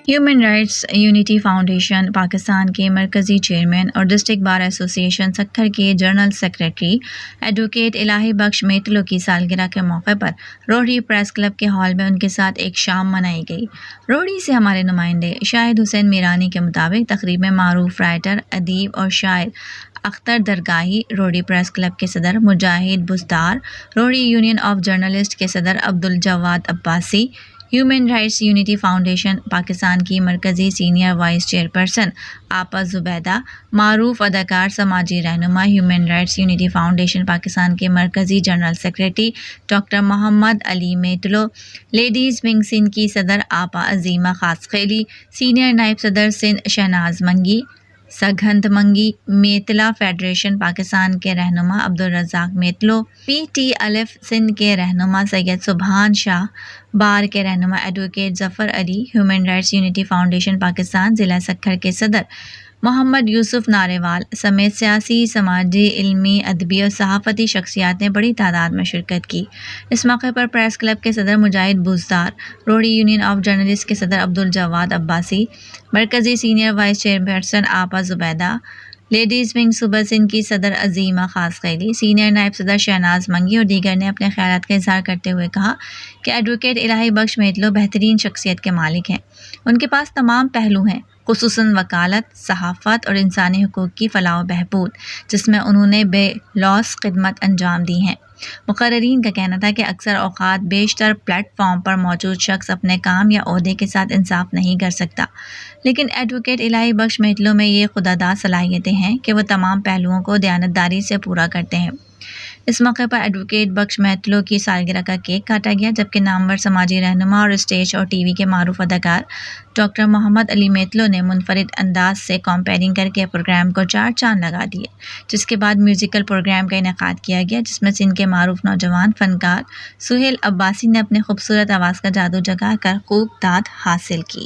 Human rights unity foundation Pakistan کے مرکزی chairman اور ڈسٹرکٹ بار ایسوسی ایشن سکھر کے جنرل سیکریٹری ایڈوکیٹ الہی بخش میتلو کی سالگرہ کے موقع پر روہڑی پریس کلب کے ہال میں ان کے ساتھ ایک شام منائی گئی۔ روہڑی سے ہمارے نمائندے شاہد حسین میرانی کے مطابق تقریب میں معروف رائٹر، ادیب اور شاعر اختر درگاہی، روہڑی پریس کلب کے صدر Mujahid Buzdar, Rohri union of journalist کے صدر Abdul Jawad Abbasi, human rights unity foundation Pakistan کی مرکزی سینئر وائس چیئرپرسن آپا زبیدہ، معروف اداکار، سماجی رہنما، human rights unity foundation Pakistan کے مرکزی جنرل سیکریٹری ڈاکٹر محمد علی میتلو، لیڈیز ونگ سندھ کی صدر آپا عظیمہ خاصخیلی، سینئر نائب صدر سندھ شہناز منگی، سگھند منگی، میتلا فیڈریشن پاکستان کے رہنما عبدالرزاق میتلو، پی ٹی الف سندھ کے رہنما سید سبحان شاہ، بار کے رہنما advocate Zafar Ali, human rights unity foundation Pakistan ضلع سکھر کے صدر محمد یوسف ناریوال سمیت سیاسی، سماجی، علمی، ادبی اور صحافتی شخصیات نے بڑی تعداد میں شرکت کی۔ اس موقع پر پریس کلب کے صدر Mujahid Buzdar, Rohri union of journalist کے صدر عبدالجواد عباسی، مرکزی سینئر وائس چیئرپرسن آپا زبیدہ، لیڈیز ونگ صوبہ سندھ کی صدر عظیمہ خاصخیلی، سینئر نائب صدر شہناز منگی اور دیگر نے اپنے خیالات کا اظہار کرتے ہوئے کہا کہ ایڈوکیٹ الہی بخش میتلو بہترین شخصیت کے مالک ہیں۔ ان کے پاس تمام پہلو ہیں، خصوصاً وکالت، صحافت اور انسانی حقوق کی فلاح و بہبود، جس میں انہوں نے بے لوث خدمت انجام دی ہے۔ مقررین کا کہنا تھا کہ اکثر اوقات بیشتر پلیٹ فارم پر موجود شخص اپنے کام یا عہدے کے ساتھ انصاف نہیں کر سکتا، لیکن ایڈوکیٹ الہی بخش میتلو میں یہ خودداد صلاحیتیں ہیں کہ وہ تمام پہلوؤں کو دیانتداری سے پورا کرتے ہیں۔ اس موقع پر ایڈوکیٹ بخش میتلو کی سالگرہ کا کیک کاٹا گیا، جبکہ نامور سماجی رہنما اور اسٹیج اور ٹی وی کے معروف اداکار ڈاکٹر محمد علی میتلو نے منفرد انداز سے کمپیئرنگ کر کے پروگرام کو 4 چاند لگا دیے، جس کے بعد میوزیکل پروگرام کا انعقاد کیا گیا، جس میں سندھ کے معروف نوجوان فنکار سہیل عباسی نے اپنے خوبصورت آواز کا جادو جگا کر خوب داد حاصل کی۔